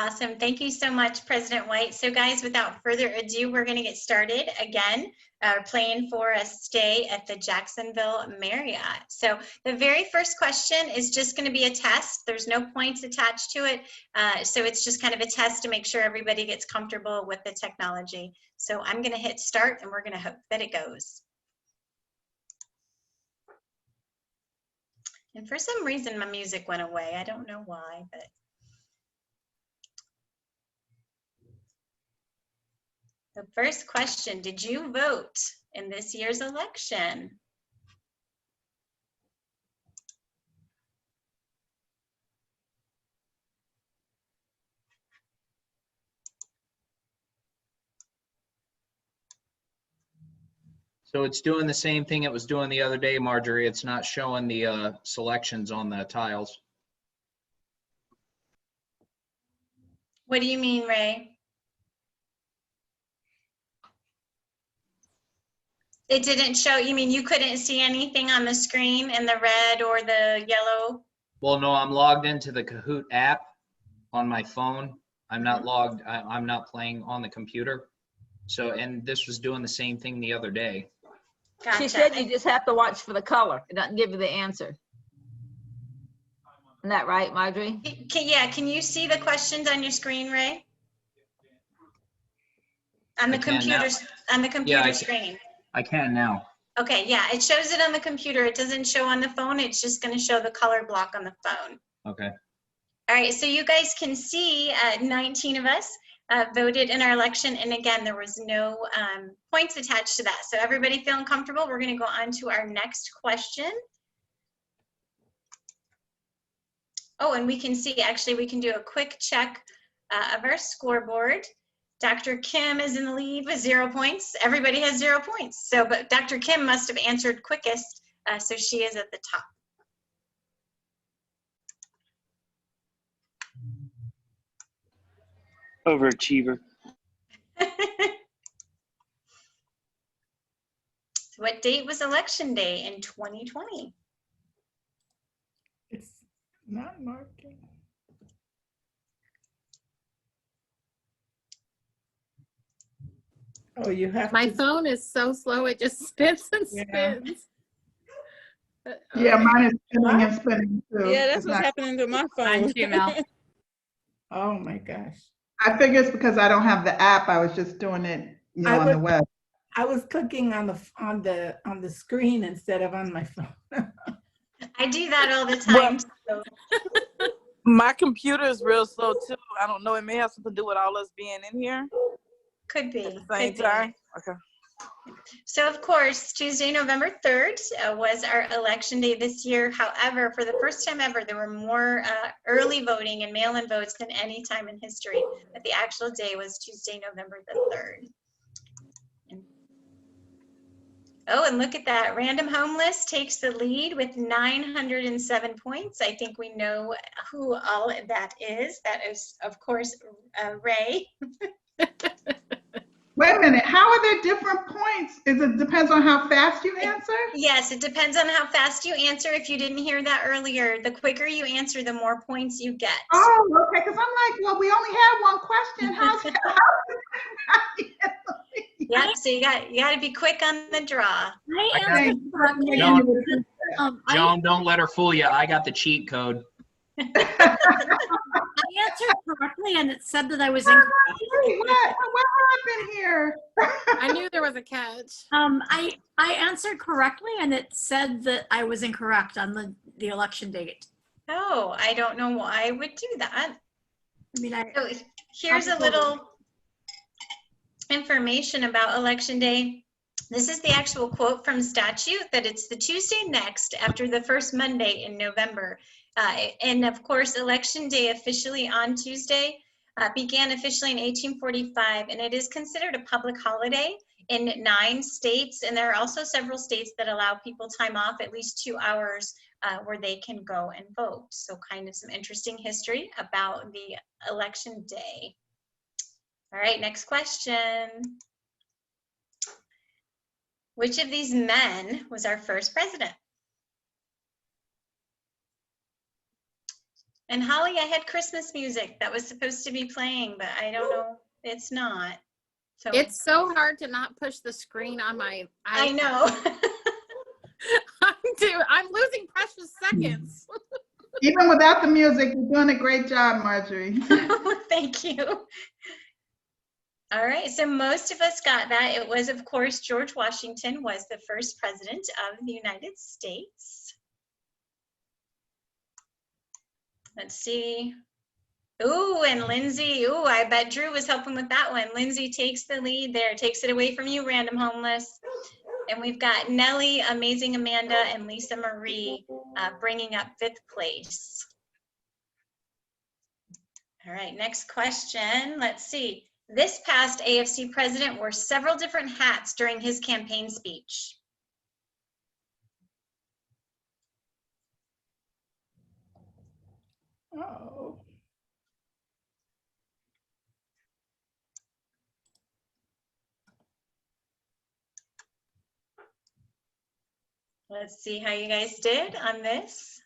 Awesome. Thank you so much, President White. So guys, without further ado, we're going to get started again, playing for a stay at the Jacksonville Marriott. So the very first question is just going to be a test. There's no points attached to it. So it's just kind of a test to make sure everybody gets comfortable with the technology. So I'm going to hit start and we're going to hope that it goes. And for some reason, my music went away. I don't know why, but. The first question, did you vote in this year's election? So it's doing the same thing it was doing the other day, Marjorie. It's not showing the selections on the tiles. What do you mean, Ray? It didn't show, you mean you couldn't see anything on the screen in the red or the yellow? Well, no, I'm logged into the Kahoot app on my phone. I'm not logged, I'm not playing on the computer. So, and this was doing the same thing the other day. Gotcha. She said you just have to watch for the color. It doesn't give you the answer. Isn't that right, Marjorie? Can you see the questions on your screen, Ray? On the computer screen. I can now. Okay, yeah, it shows it on the computer. It doesn't show on the phone. It's just going to show the color block on the phone. Okay. All right, so you guys can see 19 of us voted in our election. And again, there was no points attached to that. So everybody feeling comfortable? We're going to go on to our next question. Oh, and we can see, actually, we can do a quick check of our scoreboard. Dr. Kim is in the lead with 0 points. Everybody has 0 points. So, but Dr. Kim must have answered quickest, so she is at the top. Overachiever. So what date was election day in 2020? It's not marking. Oh, you have My to. phone is so slow, it just spins and Yeah. spins. Yeah, mine is spinning and spinning too. Yeah, that's It's what's not- happening to my phone. Mine too, Mel. Oh my gosh. I figure it's because I don't have the app. I was just doing it, on the web. I was clicking on the screen instead of on my phone. I do that all the time. So. My computer is real slow too. I don't know. It may have something to do with all us being in here Could be. at the same could be. time. Okay. So of course, Tuesday, November 3rd was our election day this year. However, for the first time ever, there were more early voting and mail-in votes than any time in history. But the actual day was Tuesday, November the 3rd. Oh, and look at that. Random Home List takes the lead with 907 points. I think we know who all that is. That is, of course, Ray. Wait a minute. How are there different points? It depends on how fast you answer? Yes, it depends on how fast you answer. If you didn't hear that earlier, the quicker you answer, the more points you get. Oh, okay. Because I'm like, well, we only had one question. How's that? Yep, so you got to be quick on the draw. I answered correctly. Joan, don't let her fool you. I got the cheat code. I answered correctly, and it said that I was incorrect. What happened here? I knew there was a catch. I answered correctly, and it said that I was incorrect on the election date. Oh, I don't know why I would do that. I mean, So here's a little information about election day. This is the actual quote from statute, that it's the Tuesday next after the first Monday in November. And of course, election day officially on Tuesday began officially in 1845, and it is considered a public holiday in 9 states. And there are also several states that allow people time off at least 2 hours where they can go and vote. So kind of some interesting history about the election day. All right, next question. Which of these men was our first president? And Holly, I had Christmas music that was supposed to be playing, but I don't know, it's not. So It's so hard to not push the screen on my I iPad. know. I'm losing precious seconds. Even without the music, you're doing a great job, Marjorie. Thank you. All right, so most of us got that. It was, of course, George Washington was the first president of the United States. Let's see. Ooh, and Lindsay, ooh, I bet Drew was helping with that one. Lindsay takes the lead there, takes it away from you, Random Homeless. And we've got Nellie, Amazing Amanda, and Lisa Marie bringing up 5th place. All right, next question. Let's see. This past AFC president wore several different hats during his campaign speech. Oh. Let's see how you guys did on this.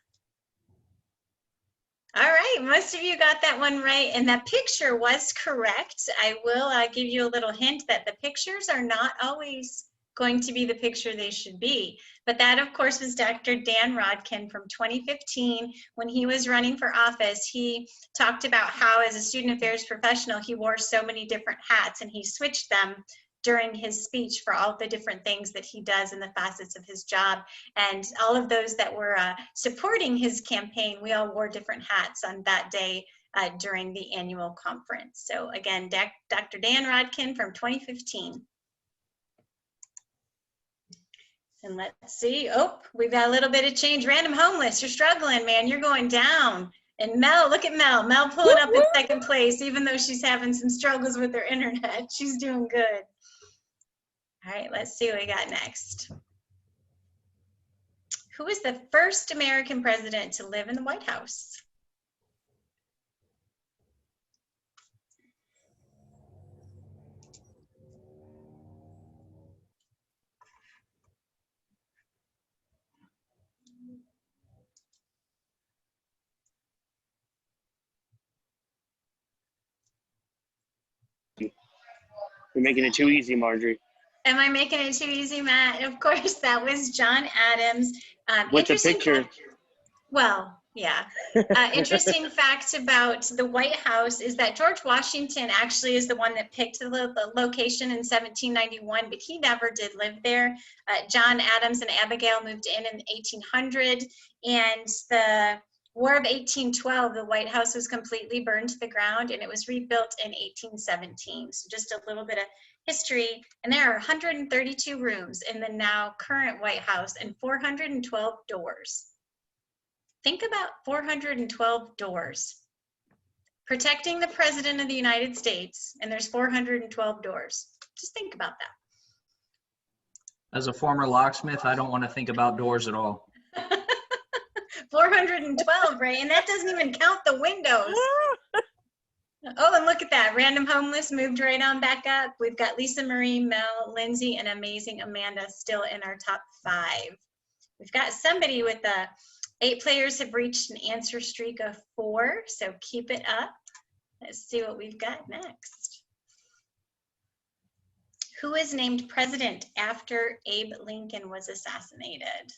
All right, most of you got that one right, and that picture was correct. I will give you a little hint that the pictures are not always going to be the picture they should be. But that, of course, was Dr. Dan Rodkin from 2015. When he was running for office, he talked about how, as a student affairs professional, he wore so many different hats, and he switched them during his speech for all the different things that he does in the facets of his job. And all of those that were supporting his campaign, we all wore different hats on that day during the annual conference. So again, Dr. Dan Rodkin from 2015. And let's see, oh, we've got a little bit of change. Random Homeless, you're struggling, man, you're going down. And Mel, look at Mel. Mel pulling up in 2nd place, even though she's having some struggles with her internet. She's doing good. All right, let's see what we got next. Who was the first American president to live in the White House? You're making it too easy, Marjorie. Am I making it too easy, Matt? Of course, that was John Adams. With the picture. Well, yeah. Interesting fact about the White House is that George Washington actually is the one that picked the location in 1791, but he never did live there. John Adams and Abigail moved in 1800, and the War of 1812, the White House was completely burned to the ground, and it was rebuilt in 1817. So just a little bit of history. And there are 132 rooms in the now current White House and 412 doors. Think about 412 doors protecting the President of the United States, and there's 412 doors. Just think about that. As a former locksmith, I don't want to think about doors at all. 412, right? And that doesn't even count the windows. Oh, and look at that. Random Homeless moved right on back up. We've got Lisa Marie, Mel, Lindsay, and Amazing Amanda still in our top 5. We've got somebody with 8 players have reached an answer streak of 4, so keep it up. Let's see what we've got next. Who is named president after Abe Lincoln was assassinated?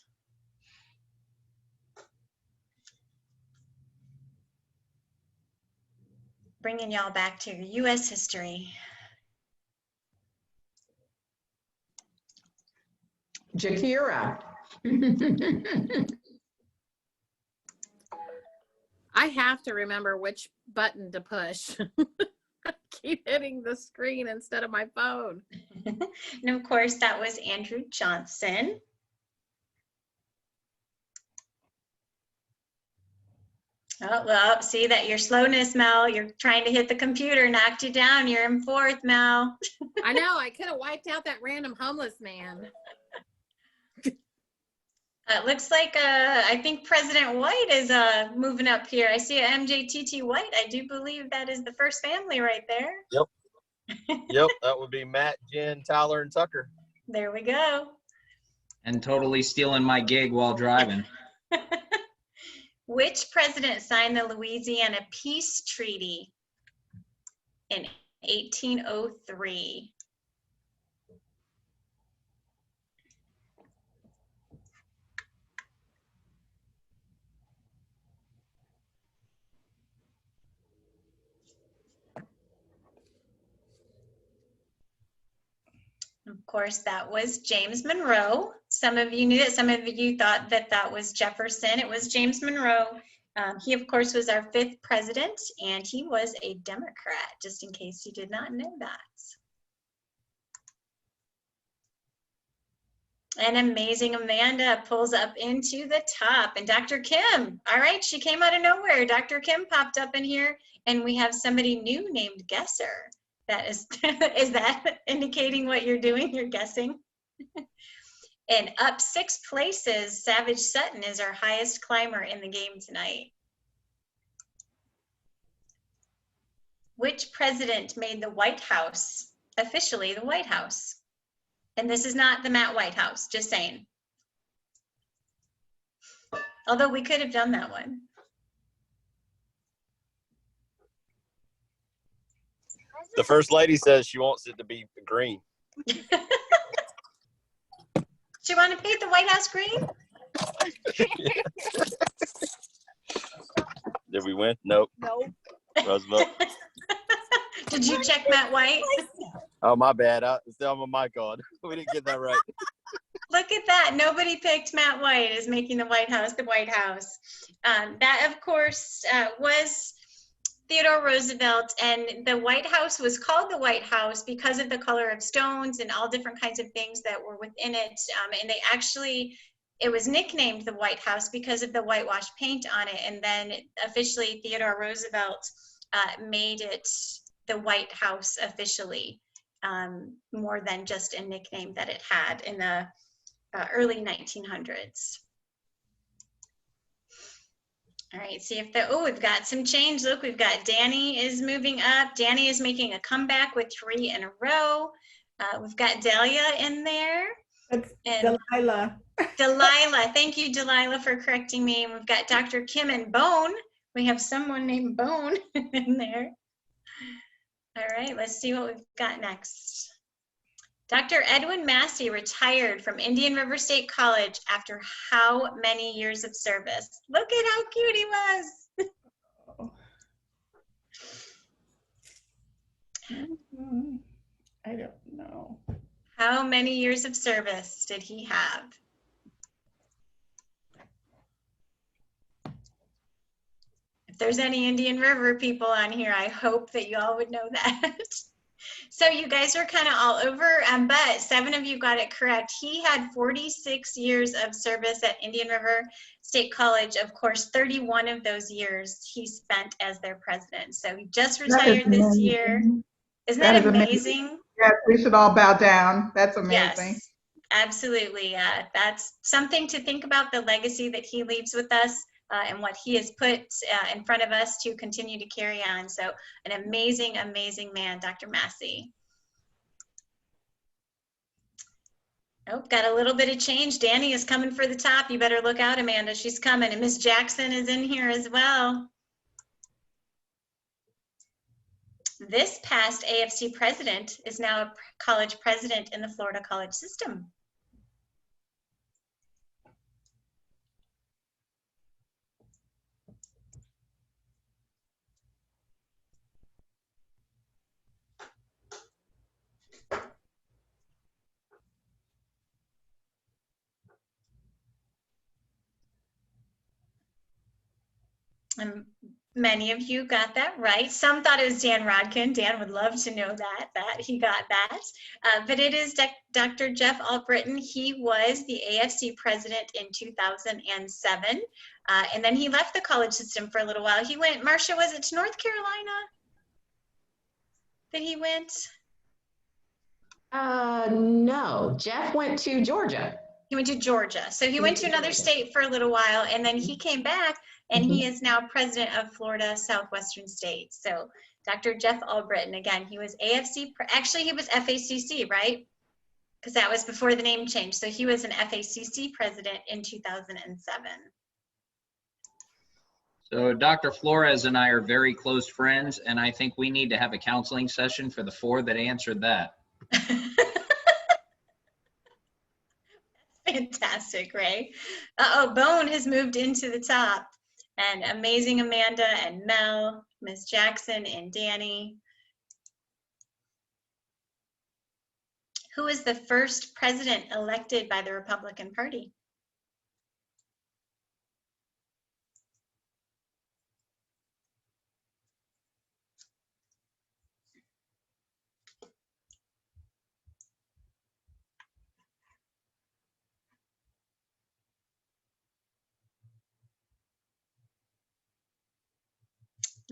Bringing y'all back to U.S. history. Jakira. I have to remember which button to push. I keep hitting the screen instead of my phone. And of course, that was Andrew Johnson. Oh, well, see that your slowness, Mel. You're trying to hit the computer, knocked you down. You're in 4th, Mel. I know. I could have wiped out that random homeless man. Looks like I think President White is moving up here. I see a MJTT White. I do believe that is the first family right there. Yep. Yep, that would be Matt, Jen, Tyler, and Tucker. There we go. And totally stealing my gig while driving. Which president signed the Louisiana Peace Treaty in 1803? Of course, that was James Monroe. Some of you knew that. Some of you thought that that was Jefferson. It was James Monroe. He, of course, was our 5th president, and he was a Democrat, just in case you did not know that. And amazing Amanda pulls up into the top. And Dr. Kim, all right, she came out of nowhere. Dr. Kim popped up in here, and we have somebody new named Guesser. That is, is that indicating what you're doing? You're guessing? And up 6 places, Savage Sutton is our highest climber in the game tonight. Which president made the White House officially the White House? And this is not the Matt White House, just saying. Although we could have done that one. The First Lady says she wants it to be green. Do you want to paint the White House green? Did we win? Nope. Nope. Roosevelt. Did you check Matt White? Oh, my bad. It's on my mic on. We didn't get that right. Look at that. Nobody picked Matt White as making the White House the White House. That, of course, was Theodore Roosevelt, and the White House was called the White House because of the color of stones and all different kinds of things that were within it. And they actually, it was nicknamed the White House because of the whitewash paint on it. And then officially Theodore Roosevelt made it the White House officially, more than just a nickname that it had in the early 1900s. All right, see if the, oh, we've got some change. Look, we've got Danny is moving up. Danny is making a comeback with 3 in a row. We've got Delia in there. That's and Delilah. Delilah, thank you, Delilah, for correcting me. And we've got Dr. Kim and Bone. We have someone named Bone in there. All right, let's see what we've got next. Dr. Edwin Massey retired from Indian River State College after how many years of service? Look at how cute he was. I don't know. How many years of service did he have? If there's any Indian River people on here, I hope that you all would know that. So you guys are kind of all over, but 7 of you got it correct. He had 46 years of service at Indian River State College. Of course, 31 of those years he spent as their president. So he just retired this year. Isn't that amazing? Yes, we should all bow down. That's amazing. Yes, absolutely. That's something to think about, the legacy that he leaves with us. And what he has put in front of us to continue to carry on. So an amazing, amazing man, Dr. Massey. Oh, got a little bit of change. Danny is coming for the top. You better look out, Amanda. She's coming. And Miss Jackson is in here as well. This past AFC president is now a college president in the Florida college system. Many of you got that right. Some thought it was Dan Rodkin. Dan would love to know that he got that. But it is Dr. Jeff Albritton. He was the AFC president in 2007. And then he left the college system for a little while. He went, Marcia, was it to North Carolina that he went? No, Jeff went to Georgia. He went to Georgia. So he went to another state for a little while, and then he came back, and he is now president of Florida Southwestern State. So Dr. Jeff Albritton, again, he was AFC, actually he was FACC, right? Because that was before the name change. So he was an FACC president in 2007. So Dr. Flores and I are very close friends, and I think we need to have a counseling session for the 4 that answered that. Fantastic, Ray. Uh-oh, Bone has moved into the top. And Amazing Amanda and Mel, Miss Jackson and Danny. Who was the first president elected by the Republican Party?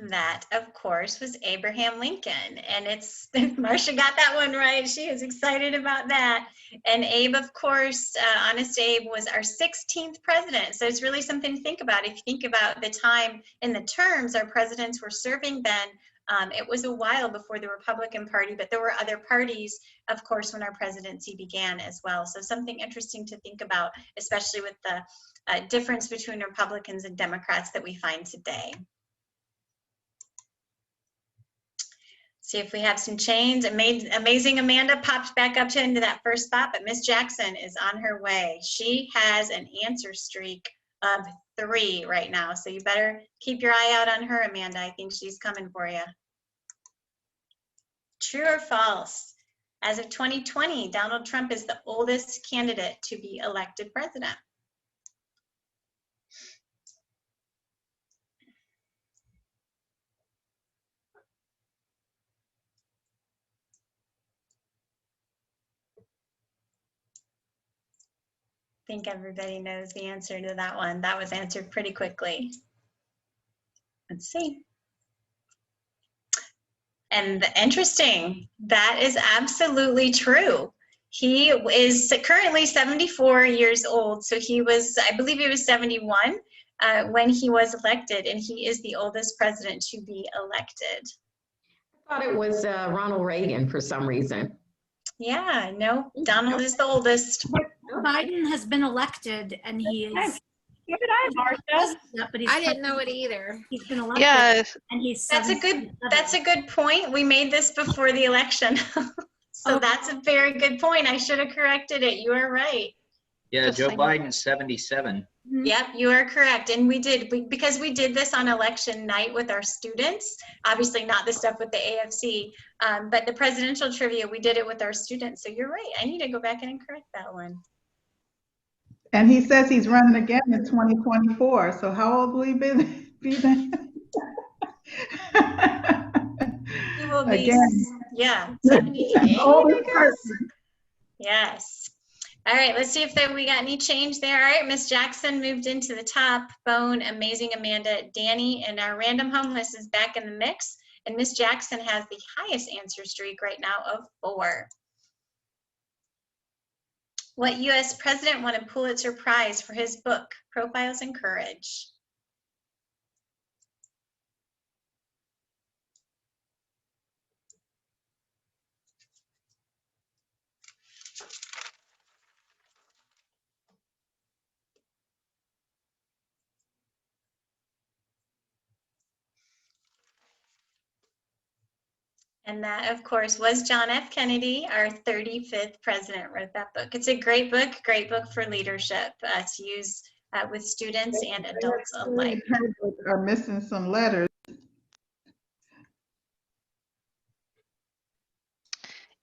That, of course, was Abraham Lincoln. And it's, Marcia got that one right. She is excited about that. And Abe, of course, Honest Abe was our 16th president. So it's really something to think about. If you think about the time and the terms our presidents were serving then, it was a while before the Republican Party, but there were other parties, of course, when our presidency began as well. So something interesting to think about, especially with the difference between Republicans and Democrats that we find today. See if we have some change. Amazing Amanda popped back up into that first spot, but Miss Jackson is on her way. She has an answer streak of 3 right now, so you better keep your eye out on her, Amanda. I think she's coming for you. True or false? As of 2020, Donald Trump is the oldest candidate to be elected president. I think everybody knows the answer to that one. That was answered pretty quickly. Let's see. And interesting, that is absolutely true. He is currently 74 years old. So he was, I believe he was 71 when he was elected, and he is the oldest president to be elected. I thought it was Ronald Reagan for some reason. Yeah, no, Donald is the oldest. Biden has been elected and he is. Give it on, Marcia. But I didn't know it either. He's been elected. Yes. And he's. That's a good point. We made this before the election. So that's a very good point. I should have corrected it. You are right. Yeah, Joe Biden's 77. Yep, you are correct. And because we did this on election night with our students, obviously not the stuff with the AFC, but the presidential trivia, we did it with our students. So you're right. I need to go back in and correct that one. And he says he's running again in 2024. So how old will he be then? He will be, again. Yeah, 78. Oldest person. Yes. All right, let's see if we got any change there. All right, Miss Jackson moved into the top. Bone, Amazing Amanda, Danny, and our random homeless is back in the mix. And Miss Jackson has the highest answer streak right now of 4. What U.S. president won a Pulitzer Prize for his book, Profiles in Courage? And that, of course, was John F. Kennedy, our 35th president, wrote that book. It's a great book for leadership to use with students and adults alike. Are missing some letters.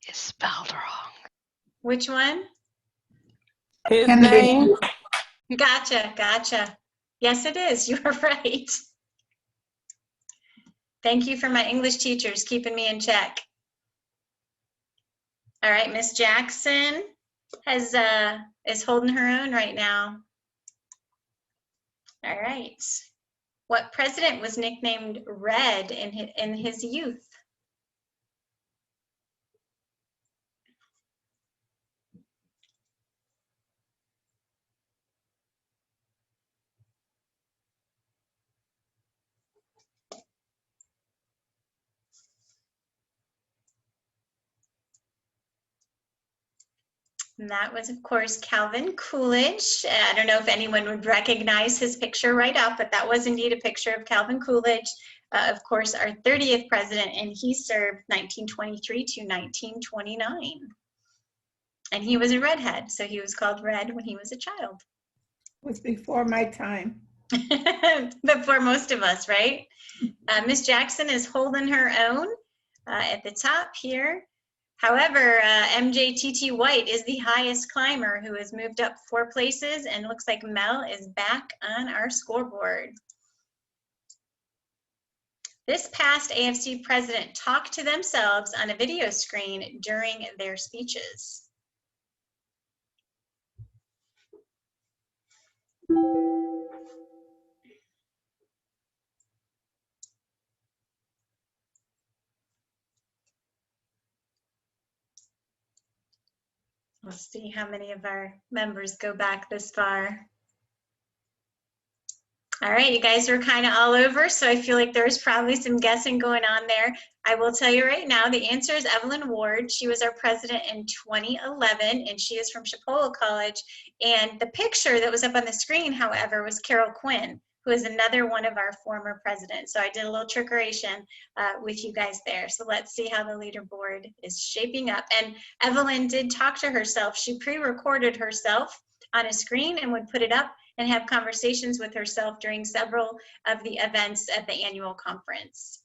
It's spelled wrong. Which one? His name. Gotcha. Yes, it is. You are right. Thank you for my English teachers keeping me in check. All right, Miss Jackson is holding her own right now. All right. What president was nicknamed Red in his youth? And that was, of course, Calvin Coolidge. I don't know if anyone would recognize his picture right off, but that was indeed a picture of Calvin Coolidge, of course, our 30th president, and he served 1923 to 1929. And he was a redhead, so he was called Red when he was a child. It was before my time. Before most of us, right? Miss Jackson is holding her own at the top here. However, MJTT White is the highest climber who has moved up 4 places, and looks like Mel is back on our scoreboard. This past AFC president talked to themselves on a video screen during their speeches. Let's see how many of our members go back this far. All right, you guys were kind of all over, so I feel like there's probably some guessing going on there. I will tell you right now, the answer is Evelyn Ward. She was our president in 2011, and she is from Chipola College. And the picture that was up on the screen, however, was Carol Quinn, who is another one of our former presidents. So I did a little trickeration with you guys there. So let's see how the leaderboard is shaping up. And Evelyn did talk to herself. She pre-recorded herself on a screen and would put it up and have conversations with herself during several of the events at the annual conference.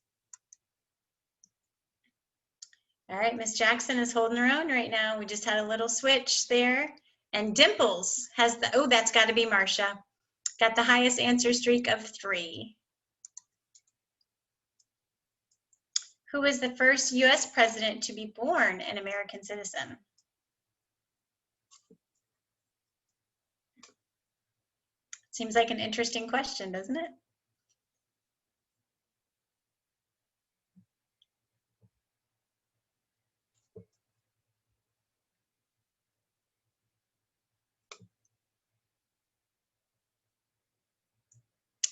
All right, Miss Jackson is holding her own right now. We just had a little switch there. And Dimples has the, oh, that's got to be Marcia. Got the highest answer streak of 3. Who was the first U.S. president to be born an American citizen? Seems like an interesting question, doesn't it?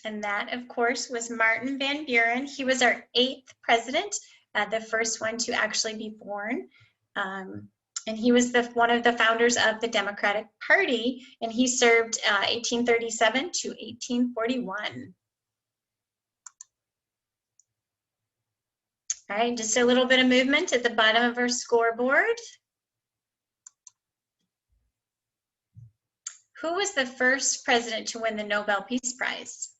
And that, of course, was Martin Van Buren. He was our 8th president, the first one to actually be born. And he was one of the founders of the Democratic Party, and he served 1837 to 1841. All right, just a little bit of movement at the bottom of our scoreboard. Who was the first president to win the Nobel Peace Prize?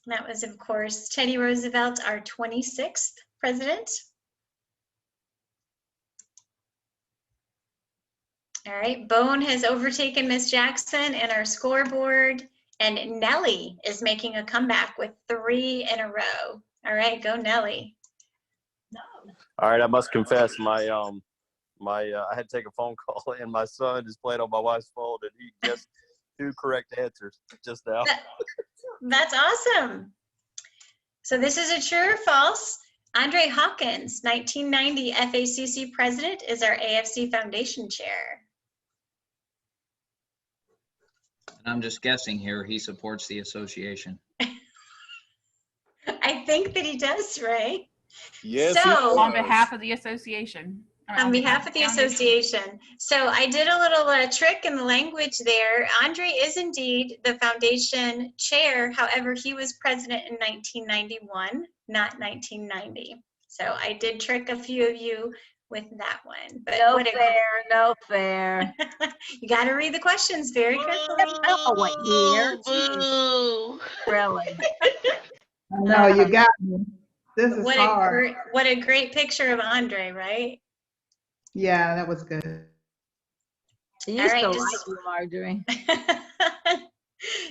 That was, of course, Teddy Roosevelt, our 26th president. All right, Bone has overtaken Miss Jackson in our scoreboard, and Nellie is making a comeback with 3 in a row. All right, go Nellie. All right, I must confess, I had to take a phone call, and my son is playing on my wife's phone, and he guessed 2 correct answers just now. That's awesome. So this is a true or false. Andre Hawkins, 1990 FACC president, is our AFC Foundation chair. I'm just guessing here, he supports the association. I think that he does, right? Yes, So, on behalf of the association. On behalf of the association. So I did a little trick in the language there. Andre is indeed the foundation chair. However, he was president in 1991, not 1990. So I did trick a few of you with that one. But no fair, no fair. You got to read the questions very carefully. Oh, what year? Really? No, you got me. This is what hard. What a great picture of Andre, right? Yeah, that was good. You used to like you, Marjorie.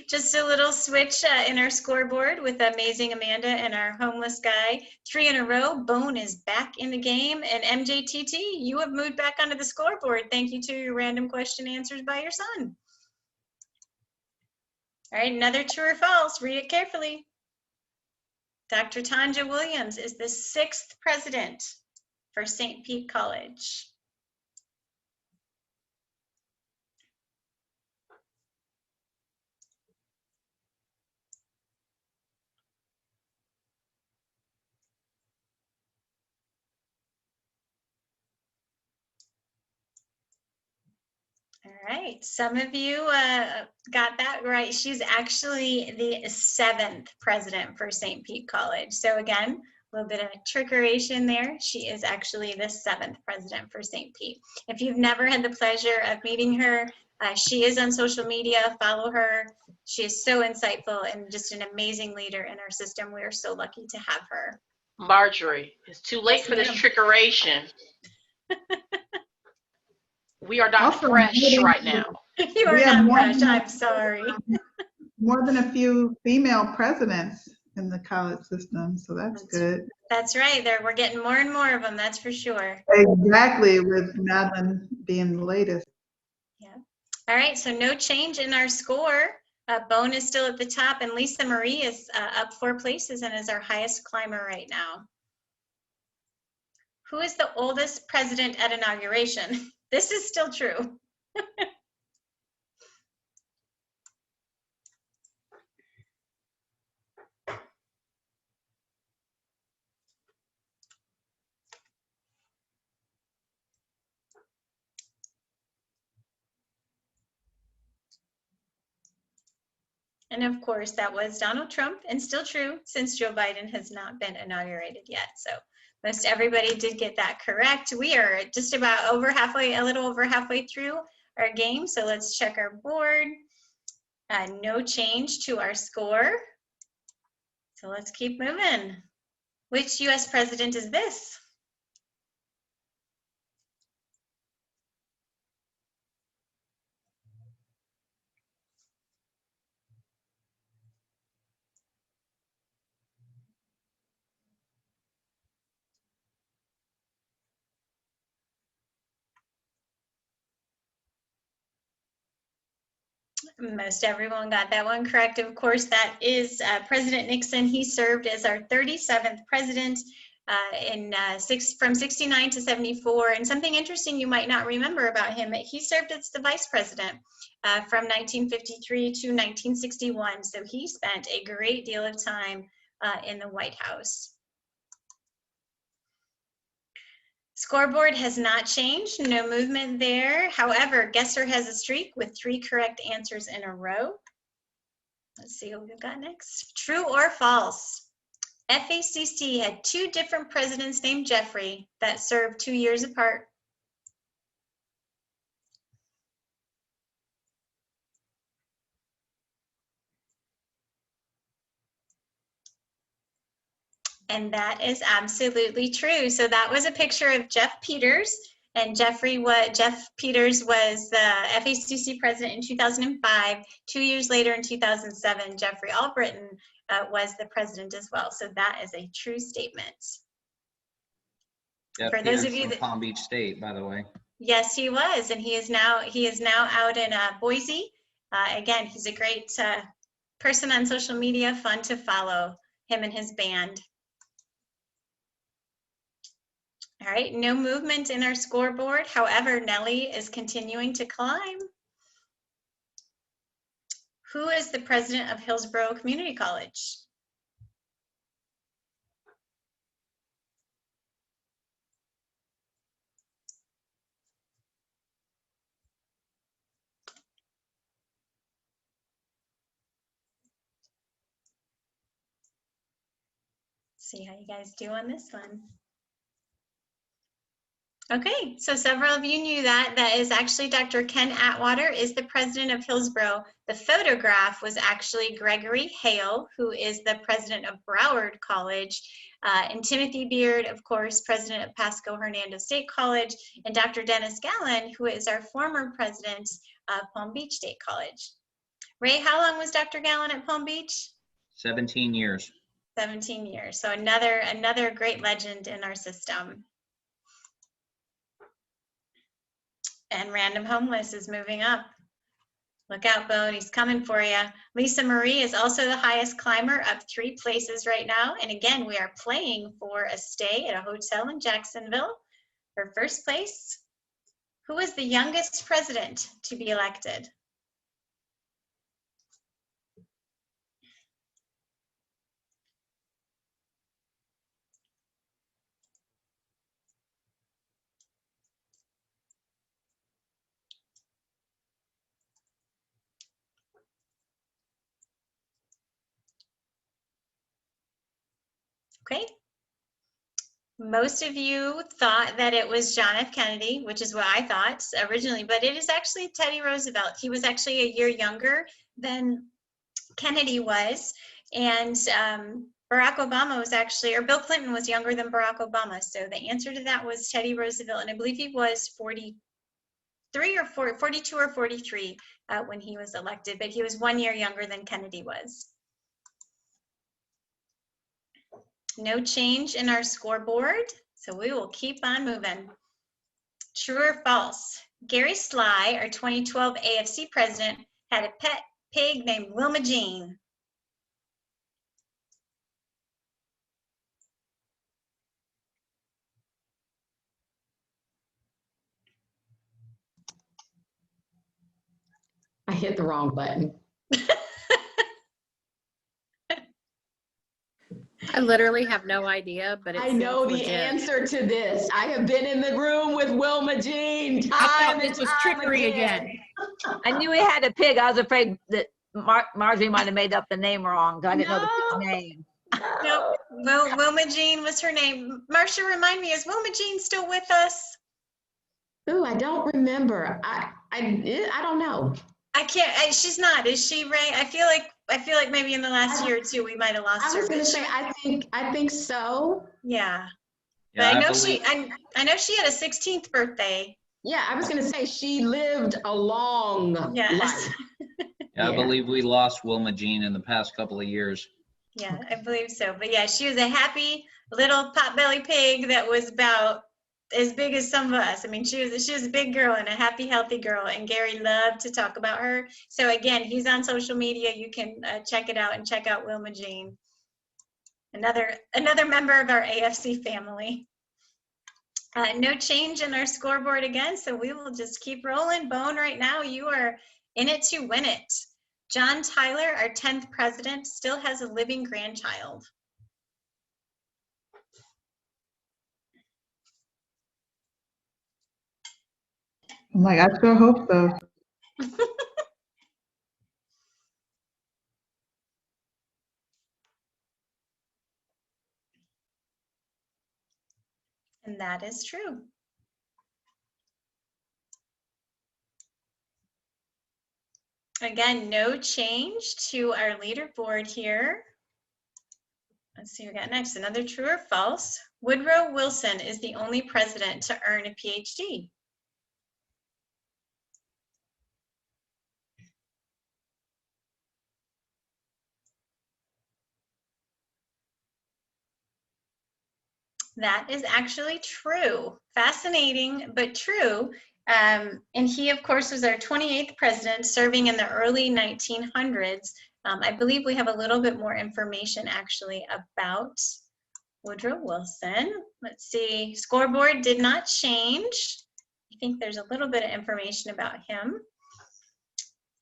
Just a little switch in our scoreboard with Amazing Amanda and our homeless guy. 3 in a row. Bone is back in the game. And MJTT, you have moved back onto the scoreboard. Thank you to your random question answers by your son. All right, another true or false. Read it carefully. Dr. Tanja Williams is the 6th president for St. Pete College. All right, some of you got that right. She's actually the 7th president for St. Pete College. So again, a little bit of trickeration there. She is actually the 7th president for St. Pete. If you've never had the pleasure of meeting her, she is on social media. Follow her. She is so insightful and just an amazing leader in our system. We are so lucky to have her. Marjorie, it's too late Yes, for this ma'am. trickeration. We are not Also, fresh right now. You are we have not fresh. I'm sorry. more than a few female presidents in the college system, so that's good. That's right. We're getting more and more of them, that's for sure. Exactly, with Madeline being the latest. Yeah. All right, so no change in our score. Bone is still at the top, and Lisa Marie is up 4 places and is our highest climber right now. Who is the oldest president at inauguration? This is still true. And of course, that was Donald Trump, and still true since Joe Biden has not been inaugurated yet. So most everybody did get that correct. We are just about over halfway, a little over halfway through our game. So let's check our board. No change to our score. So let's keep moving. Which US president is this? Most everyone got that one correct. Of course, that is President Nixon. He served as our 37th president from 69 to 74. And something interesting you might not remember about him, he served as the vice president from 1953 to 1961. So he spent a great deal of time in the White House. Scoreboard has not changed, no movement there. However, Guesser has a streak with 3 correct answers in a row. Let's see what we've got next. True or false? FACC had 2 different presidents named Jeffrey that served 2 years apart. And that is absolutely true. So that was a picture of Jeff Peters, and Jeff Peters was the FACC president in 2005. 2 years later in 2007, Jeffrey Albritton was the president as well. So that is a true statement. Jeff For Peters those of you from that, Palm Beach State, by the way. yes, he was, and he is now out in Boise. Again, he's a great person on social media, fun to follow him and his band. All right, no movement in our scoreboard. However, Nellie is continuing to climb. Who is the president of Hillsborough Community College? See how you guys do on this one. Okay, so several of you knew that. That is actually Dr. Ken Atwater is the president of Hillsborough. The photograph was actually Gregory Hale, who is the president of Broward College, and Timothy Beard, of course, president of Pasco Hernando State College, and Dr. Dennis Gallen, who is our former president of Palm Beach State College. Ray, how long was Dr. Gallen at Palm Beach? 17 years. 17 years. So another great legend in our system. And Random Homeless is moving up. Look out, Bone, he's coming for you. Lisa Marie is also the highest climber, up 3 places right now. And again, we are playing for a stay at a hotel in Jacksonville for first place. Who is the youngest president to be elected? Okay. Most of you thought that it was John F. Kennedy, which is what I thought originally, but it is actually Teddy Roosevelt. He was actually a year younger than Kennedy was, and Barack Obama was actually, or Bill Clinton was younger than Barack Obama. So the answer to that was Teddy Roosevelt, and I believe he was 43 or 42 or 43 when he was elected, but he was 1 year younger than Kennedy was. No change in our scoreboard, so we will keep on moving. True or false? Gary Sly, our 2012 AFC president, had a pet pig named Wilma Jean. I hit the wrong button. I literally have no idea, but I know the answer to this. I have been in the room with Wilma Jean time and this was time trickery again. I knew he had a pig. I was afraid that Marjorie might have made up the name wrong. I didn't know the pig's name. Nope. Well, Wilma Jean was her name. Marcia, remind me, is Wilma Jean still with us? Ooh, I don't remember. I don't know. I can't. She's not. Is she, Ray? I feel like maybe in the last year or two we might have lost her. I was going to say I think so. Yeah. Yeah, But I know she had a 16th birthday. Yeah, I was going to say she lived a long life. Yeah, I believe we lost Wilma Jean in the past couple of years. Yeah, I believe so. But yeah, she was a happy little potbelly pig that was about as big as some of us. I mean, she was a big girl and a happy, healthy girl, and Gary loved to talk about her. So again, he's on social media. You can check it out and check out Wilma Jean. Another member of our AFC family. No change in our scoreboard again, so we will just keep rolling. Bone, right now you are in it to win it. John Tyler, our 10th president, still has a living grandchild. I'm like, I sure hope so. And that is true. Again, no change to our leaderboard here. Let's see what we got next. Another true or false. Woodrow Wilson is the only president to earn a PhD. That is actually true. Fascinating, but true. And he, of course, was our 28th president, serving in the early 1900s. I believe we have a little bit more information actually about Woodrow Wilson. Let's see, scoreboard did not change. I think there's a little bit of information about him.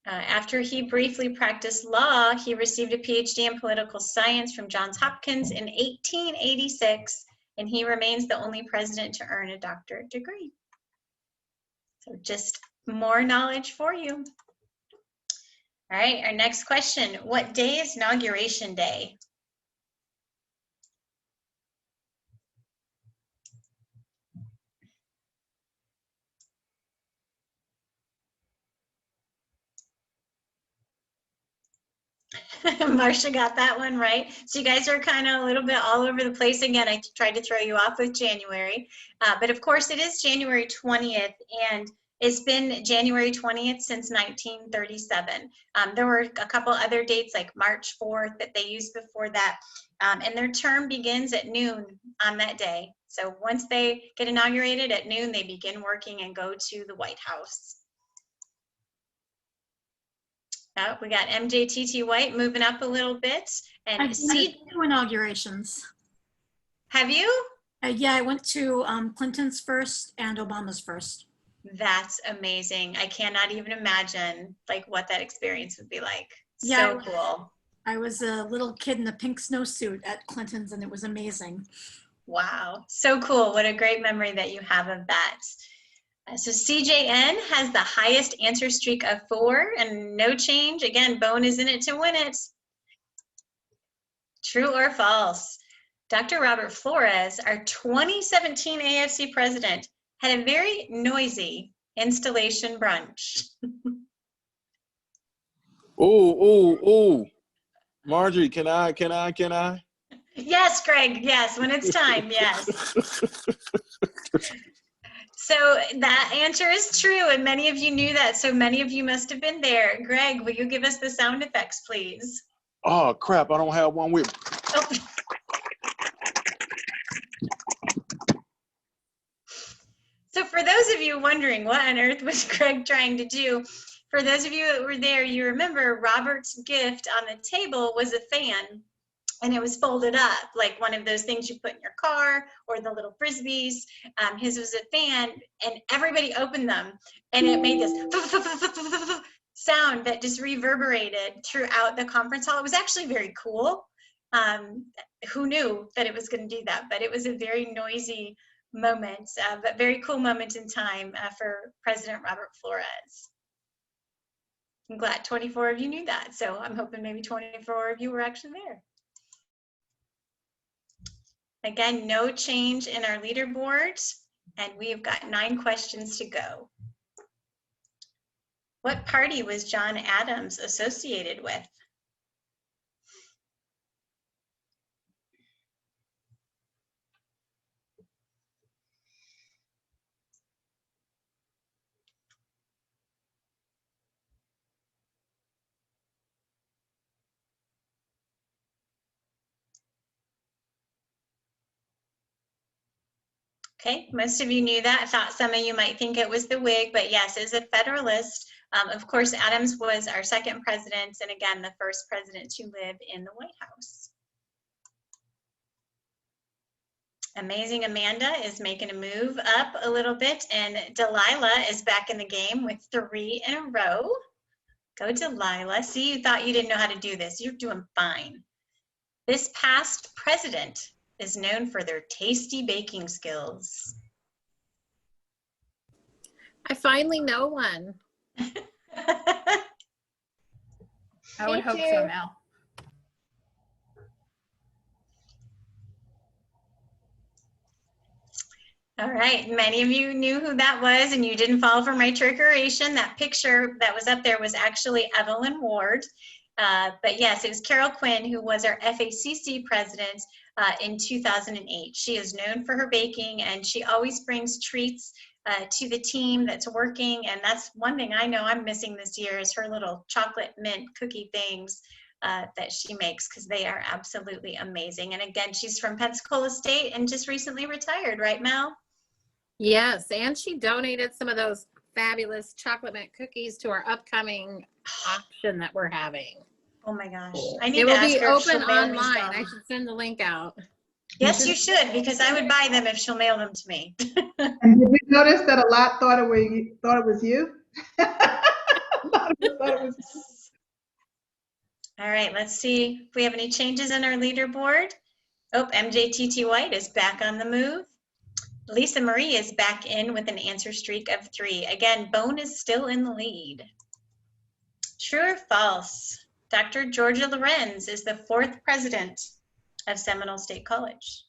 After he briefly practiced law, he received a PhD in political science from Johns Hopkins in 1886, and he remains the only president to earn a doctorate degree. So just more knowledge for you. All right, our next question. What day is Inauguration Day? Marcia got that one right. So you guys are kind of a little bit all over the place. Again, I tried to throw you off with January. But of course, it is January 20th, and it's been January 20th since 1937. There were a couple other dates like March 4th that they used before that. And their term begins at noon on that day. So once they get inaugurated at noon, they begin working and go to the White House. Oh, we got MJTT White moving up a little bit. And I've been to 2 inaugurations. Have you? Yeah, I went to Clinton's first and Obama's first. That's amazing. I cannot even imagine like what that experience would be like. Yeah, So cool. I was a little kid in a pink snowsuit at Clinton's and it was amazing. Wow. So cool. What a great memory that you have of that. So CJN has the highest answer streak of 4 and no change. Again, Bone is in it to win it. True or false? Dr. Robert Flores, our 2017 AFC president, had a very noisy installation brunch. Ooh. Marjorie, can I? Yes, Greg, yes, when it's time, yes. So that answer is true, and many of you knew that, so many of you must have been there. Greg, will you give us the sound effects, please? Oh, crap, I don't have one with me. Oh. So for those of you wondering what on earth was Greg trying to do, for those of you that were there, you remember Robert's gift on the table was a fan, and it was folded up, like one of those things you put in your car or the little Frisbees. His was a fan, and everybody opened them, and it made this sound that just reverberated throughout the conference hall. It was actually very cool. Who knew that it was going to do that? But it was a very noisy moment, but very cool moment in time for President Robert Flores. I'm glad 24 of you knew that, so I'm hoping maybe 24 of you were actually there. Again, no change in our leaderboard, and we have got 9 questions to go. What party was John Adams associated with? Okay, most of you knew that. I thought some of you might think it was the Whig, but yes, as a Federalist. Of course, Adams was our 2nd president, and again, the 1st president to live in the White House. Amazing Amanda is making a move up a little bit, and Delilah is back in the game with 3 in a row. Go Delilah. See, you thought you didn't know how to do this. You're doing fine. This past president is known for their tasty baking skills. I finally know one. I would hope so now. All right, many of you knew who that was, and you didn't fall for my trickeration. That picture that was up there was actually Evelyn Ward. But yes, it was Carol Quinn, who was our FACC president in 2008. She is known for her baking, and she always brings treats to the team that's working. And that's one thing I know I'm missing this year is her little chocolate mint cookie things that she makes, because they are absolutely amazing. And again, she's from Pensacola State and just recently retired, right, Mel? Yes, and she donated some of those fabulous chocolate mint cookies to our upcoming auction that we're having. Oh my gosh. I need it to will ask be her if she'll open mail me online. some. I should send the link out. Yes, you should, because I would buy them if she'll mail them to me. And did you notice that a lot thought it was you? A lot of us thought it was you. All right, let's see if we have any changes in our leaderboard. Oh, MJTT White is back on the move. Lisa Marie is back in with an answer streak of 3. Again, Bone is still in the lead. True or false? Dr. Georgia Lorenz is the 4th president of Seminole State College.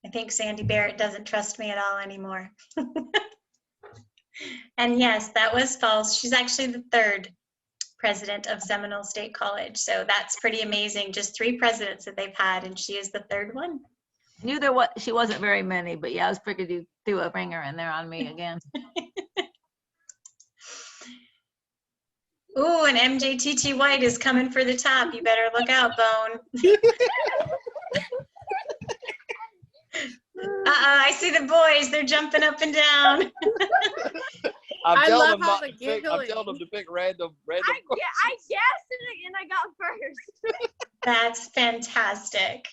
I think Sandy Barrett doesn't trust me at all anymore. And yes, that was false. She's actually the 3rd president of Seminole State College. So that's pretty amazing. Just 3 presidents that they've had, and she is the 3rd one. I knew she wasn't very many, but yeah, I was figured you threw a ringer in there on me again. Ooh, and MJTT White is coming for the top. You better look out, Bone. I see the boys. They're jumping up and down. I'm telling love them all not the to pick. I'm telling them to pick random. I guessed and I got first. That's fantastic.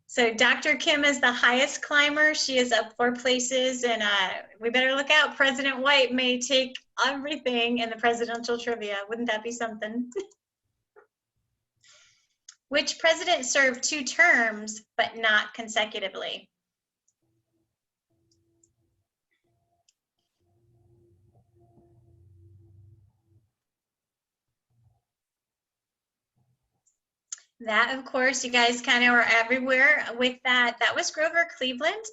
So Dr. Kim is the highest climber. She is up 4 places, and we better look out. President White may take everything in the presidential trivia. Wouldn't that be something? Which president served 2 terms, but not consecutively? That, of course, you guys kind of are everywhere with that. That was Grover Cleveland.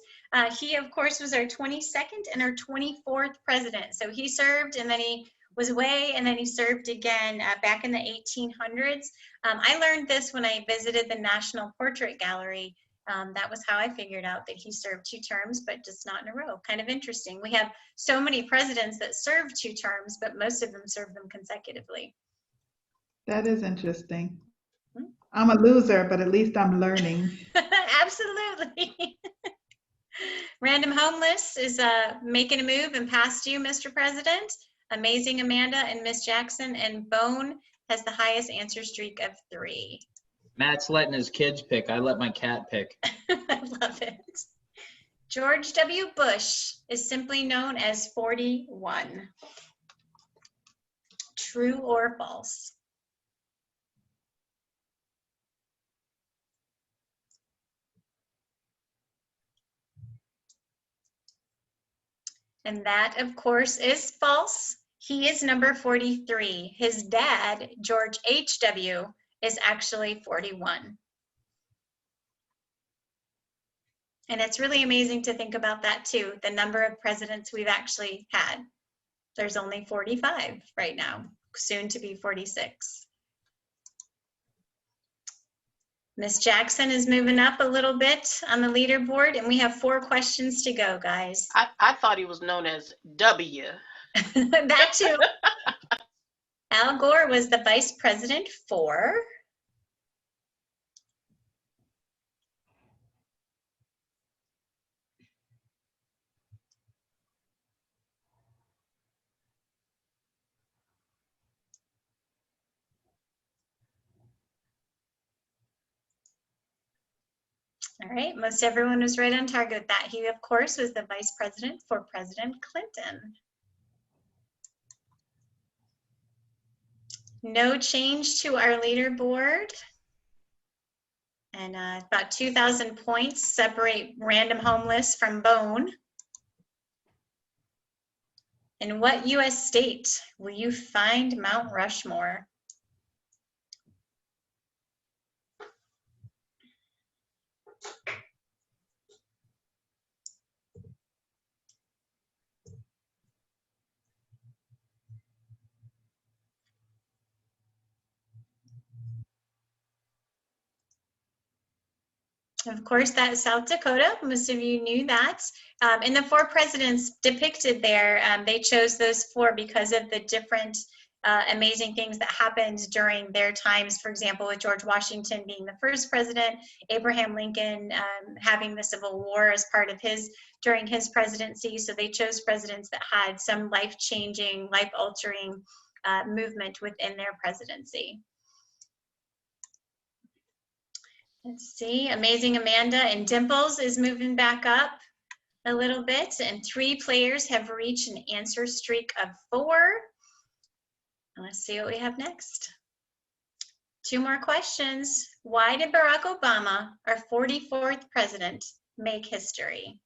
He, of course, was our 22nd and our 24th president. So he served, and then he was away, and then he served again back in the 1800s. I learned this when I visited the National Portrait Gallery. That was how I figured out that he served 2 terms, but just not in a row. Kind of interesting. We have so many presidents that served 2 terms, but most of them served them consecutively. That is interesting. I'm a loser, but at least I'm learning. Absolutely. Random Homeless is making a move and past you, Mr. President. Amazing Amanda and Miss Jackson, and Bone has the highest answer streak of 3. Matt's letting his kids pick. I let my cat pick. I love it. George W. Bush is simply known as 41. True or false? And that, of course, is false. He is number 43. His dad, George H.W., is actually 41. And it's really amazing to think about that, too, the number of presidents we've actually had. There's only 45 right now, soon to be 46. Miss Jackson is moving up a little bit on the leaderboard, and we have 4 questions to go, guys. I thought he was known as W. That too. Al Gore was the vice president for. All right, most everyone was right on target with that. He, of course, was the vice president for President Clinton. No change to our leaderboard. And about 2,000 points separate Random Homeless from Bone. In what U.S. state will you find Mount Rushmore? Of course, that's South Dakota. Most of you knew that. And the 4 presidents depicted there, they chose those 4 because of the different amazing things that happened during their times. For example, with George Washington being the first president, Abraham Lincoln having the Civil War as part of during his presidency. So they chose presidents that had some life-changing, life-altering movement within their presidency. Let's see, Amazing Amanda and Dimples is moving back up a little bit, and 3 players have reached an answer streak of 4. Let's see what we have next. 2 more questions. Why did Barack Obama, our 44th president, make history?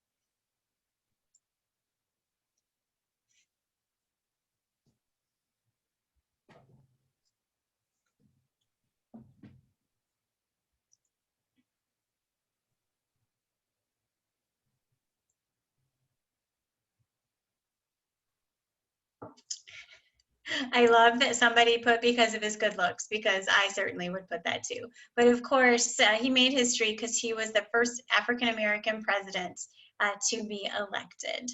I love that somebody put because of his good looks, because I certainly would put that too. But of course, he made history because he was the first African-American president to be elected.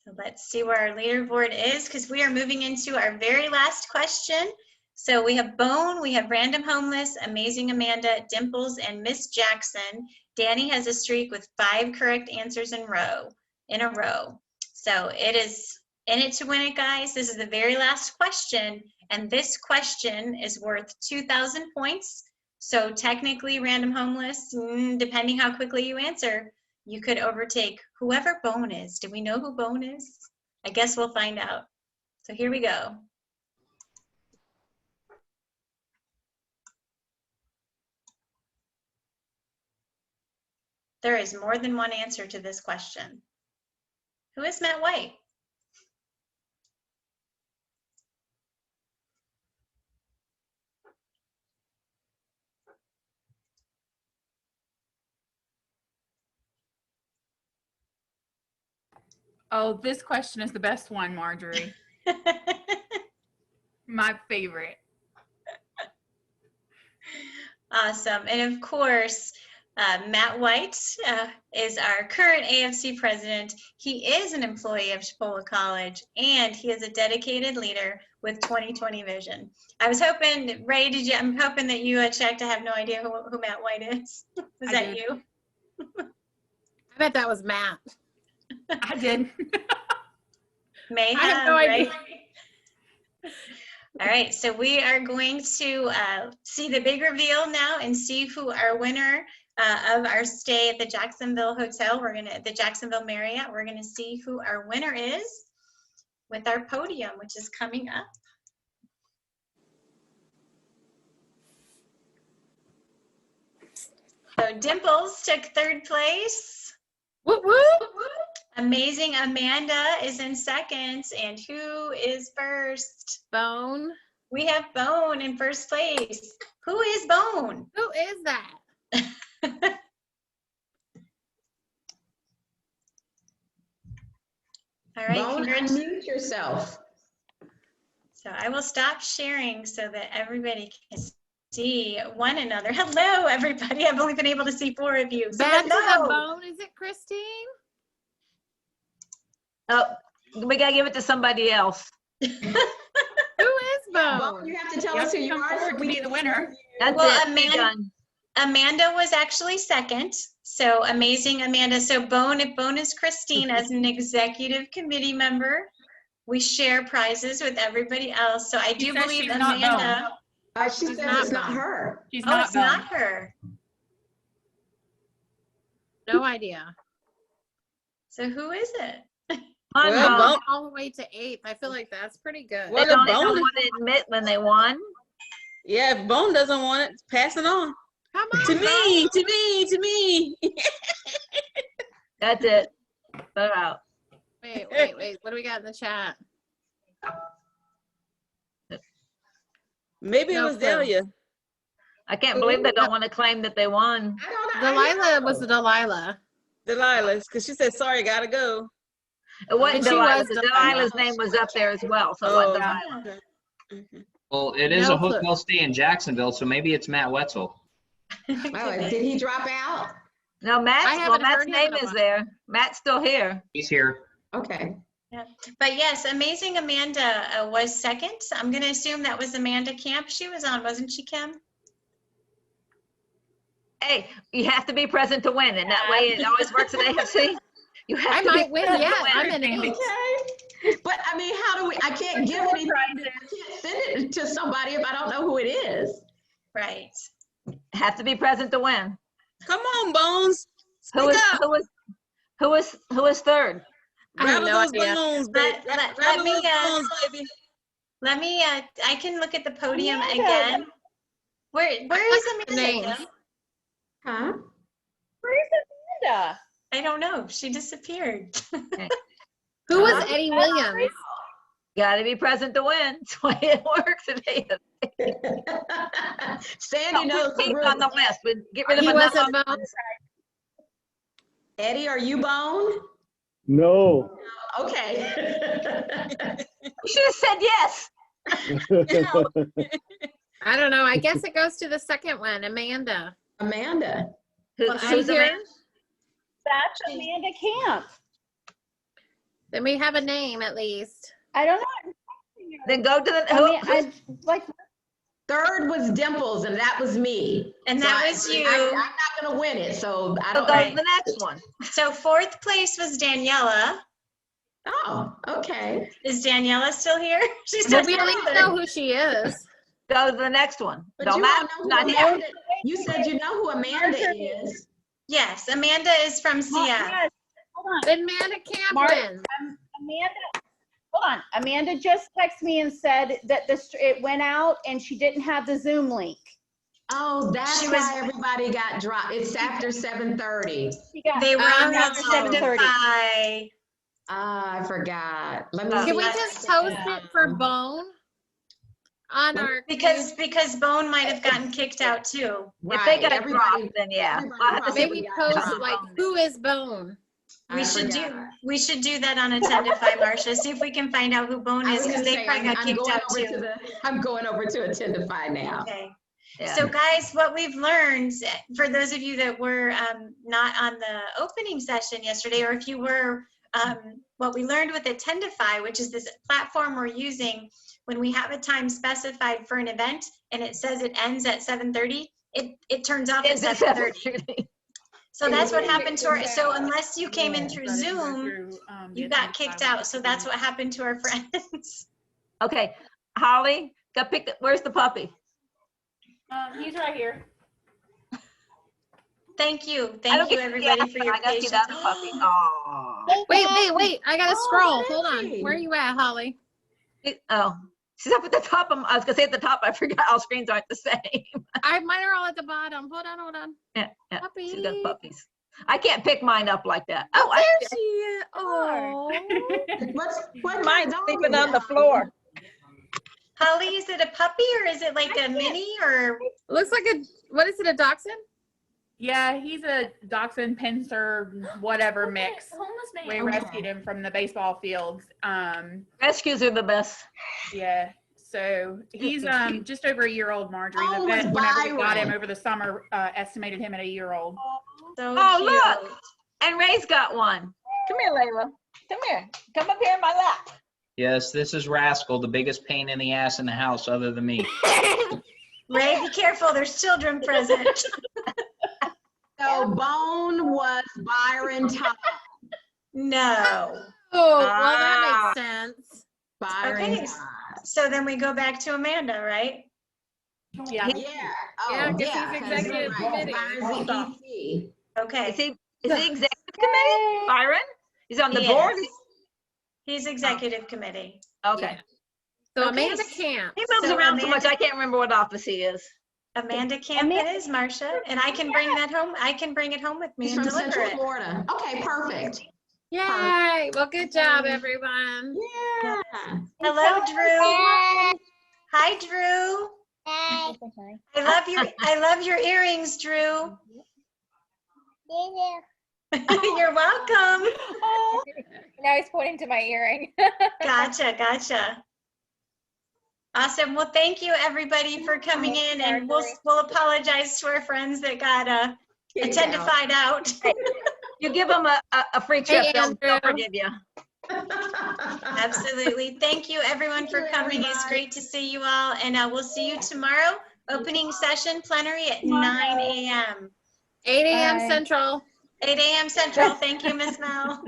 So let's see where our leaderboard is, because we are moving into our very last question. So we have Bone, we have Random Homeless, Amazing Amanda, Dimples, and Miss Jackson. Danny has a streak with 5 correct answers in a row. So it is in it to win it, guys. This is the very last question, and this question is worth 2,000 points. So technically, Random Homeless, depending how quickly you answer, you could overtake whoever Bone is. Do we know who Bone is? I guess we'll find out. So here we go. There is more than one answer to this question. Who is Matt White? Oh, this question is the best one, Marjorie. My favorite. Awesome. And of course, Matt White is our current AFC president. He is an employee of Chipola College, and he is a dedicated leader with 20/20 vision. I was hoping, Ray, I'm hoping that you checked. I have no idea who Matt White is. Was that you? I bet that was Matt. I did. Mayhem, I have no idea. right? All right, so we are going to see the big reveal now and see who our winner of our stay at the Jacksonville Hotel. The Jacksonville Marriott. We're gonna see who our winner is with our podium, which is coming up. So Dimples took 3rd place. Whoop, whoop. Amazing Amanda is in 2nd. And who is 1st? Bone. We have Bone in 1st place. Who is Bone? Who is that? All right, Bone, unmute yourself. So I will stop sharing so that everybody can see one another. Hello, everybody. I've only been able to see 4 of you. So Back to the hello. Bone. Is it Christine? Oh, we gotta give it to somebody else. Who is Bone? Bone, you have to tell us who you are so we be the winner. That's Well, it. Done. Amanda was actually 2nd. So amazing, Amanda. So Bone, if Bone is Christine as an executive committee member, we share prizes with everybody else. So I do believe Amanda. She said it's not her. She's Oh, not it's Bone. not her. No idea. So who is it? Well, All the way to 8th. I feel like that's pretty good. they don't want to admit when they won. Yeah, if Bone doesn't want it, pass it on. Come on, To me, to me, to me. That's it. They're out. Wait. What do we got in the chat? Maybe it was Delia. I can't believe they don't want to claim that they won. Delilah was Delilah. Delilah, because she said, sorry, gotta go. It wasn't She Delilah. was Delilah's name was up there as well, so it wasn't Delilah. Well, it is No a clue. hotel stay in Jacksonville, so maybe it's Matt Wetzel. Oh, did he drop out? No, I Matt's haven't heard him name in a is while. there. Matt's still here. He's here. Okay. Yeah. But yes, amazing Amanda was 2nd. I'm going to assume that was Amanda Camp. She was on, wasn't she, Kim? Hey, you have to be present to win, and that way it always works at AFC. You have I to might be win. present Yeah, to win. I'm in 8th. Okay. But I mean, how do we, I can't give anything, I can't send it to somebody if I don't know who it is. Right. Have to be present to win. Come on, Bones. Who is Speak up. who is 3rd? I have Rattle no those idea. bones, baby. Let me, Let me, I can look at the podium Amanda. again. Where is Amanda? Names. Kim? Huh? Where's Amanda? I don't know. She disappeared. Who was Eddie Williams? Got to be present to win. That's the way it works at AFC. Sandy knows the Keep rules. on the list. We get rid of He another wasn't one. Bone. Eddie, are you Bone? No. Okay. You should have said yes. I don't know. I guess it goes to the 2nd one, Amanda. Amanda. Well, Who's she's here. Amanda? That's Amanda Camp. Then we have a name at least. I don't know. Then go to the I mean, I like. Third was Dimples, and that was me. And that was you. I'm not gonna win it, so I don't. Go to the next one. So 4th place was Daniela. Oh, okay. Is Daniela still here? She's Well, not we at least know who she is. Go to the next one. But Don't you matter. all know Not who here. Amanda. You said you know who Amanda is. Yes, Amanda is from Seattle. Yes. Hold on. Amanda Camden. Amanda, hold on. Amanda just texted me and said that it went out and she didn't have the Zoom link. Oh, that's why everybody got dropped. It's after 7:30. They were on the after 7:30. Identify. Ah, I forgot. Let me Can see. we just post it for Bone on our Because Bone might have gotten kicked out too. Right. If they got Everybody- dropped, then yeah. everybody We'll have to probably see maybe got post dropped. like who is Bone? We should do that on Attendify, Marcia. See if we can find out who Bone I is was because gonna they say, probably got I'm kicked going out over too. to I'm going over to Attendify now. Okay. Yeah. So guys, what we've learned, for those of you that were not on the opening session yesterday, or if you were, what we learned with Attendify, which is this platform we're using, when we have a time specified for an event and it says it ends at 7:30, it turns off at 7:30. So that's what happened to our, so unless you came in through Zoom, you got kicked out. So that's what happened to our friends. Okay, Holly, where's the puppy? He's right here. Thank you. Thank you everybody for your I got you patience. that puppy. Oh. Wait. I gotta scroll. Hold on. Where are you at, Holly? Oh, she's up at the top. I was gonna say at the top. I forgot all screens aren't the same. Mine are all at the bottom. Hold on. Yeah. Puppy. She's got puppies. I can't pick mine up like that. Oh, there she is. Oh. What Mine's sleeping on the floor. Holly, is it a puppy or is it like a mini or? Looks like what is it, a dachshund? Yeah, he's a dachshund, pincer, whatever mix. We rescued him from the baseball fields. Rescues are the best. Yeah. So he's just over a year old, Marjorie. Oh, The vet, it's whenever we got Byron. him over the summer, estimated him at a year old. So Oh, cute. look. And Ray's got one. Come here, Layla. Come here. Come up here in my lap. Yes, this is Rascal, the biggest pain in the ass in the house other than me. Ray, be careful. There's children present. So Bone was Byron Todd. No. Oh, well, that makes sense. Byron Okay. Todd. So then we go back to Amanda, right? Yeah. Yeah. Oh, Yeah, 'cause he's 'cause executive you're committee. Byron's the EC. Okay. Is he executive committee? Byron? He's on the He board? is. He's executive committee. Okay. So Okay. Amanda can't. He moves So around so much, Amanda- I can't remember what office he is. Amanda Camp it is, Marcia, and I can bring that home. I can bring it home with me He's and from deliver Central it. Florida. Okay, perfect. Yay. Well, good job, everyone. Yeah. Hello, Drew. Hi, Drew. I love your earrings, Drew. You're welcome. Now he's pointing to my earring. Gotcha. Awesome. Well, thank you everybody for coming in, and we'll apologize to our friends that got Attendify out. You give them a free trip, they'll forgive you. Absolutely. Thank you everyone for coming. It's great to see you all, and we'll see you tomorrow. Opening session plenary at 9 a.m. 8 a.m. Bye. Central. 8 a.m. Central. Thank you, Miss Mel.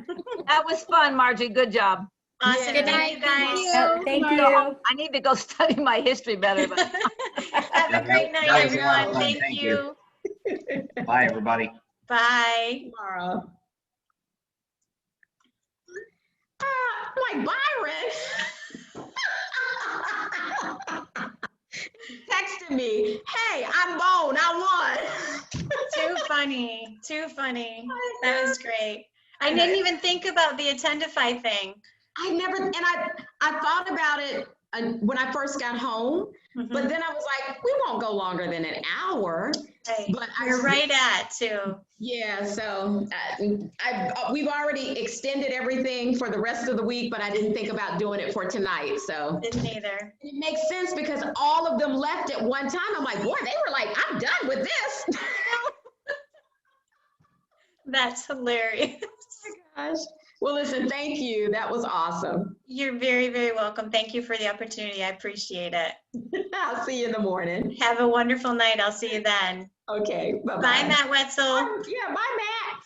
That was fun, Margie. Good job. Awesome. Good Thank you guys. Thank you. I need to go study my history better. But Have a great night, That was a lot of everyone. fun. Thank Thank you. Bye, everybody. Bye. Tomorrow. I'm like, Byron. Texted me, hey, I'm Bone, I won. Too funny. Too funny. That was great. I didn't even think about the Attendify thing. I never, and I thought about it when I first got home, but then I was like, we won't go longer than an hour. Hey, But you're right at too. Yeah, so we've already extended everything for the rest of the week, but I didn't think about doing it for tonight. So Didn't either. it makes sense because all of them left at one time. I'm like, boy, they were like, I'm done with this. That's hilarious. Gosh. Well, listen, thank you. That was awesome. You're very, very welcome. Thank you for the opportunity. I appreciate it. I'll see you in the morning. Have a wonderful night. I'll see you then. Okay. Bye-bye. Bye, Matt Wetzel. Yeah, bye, Matt.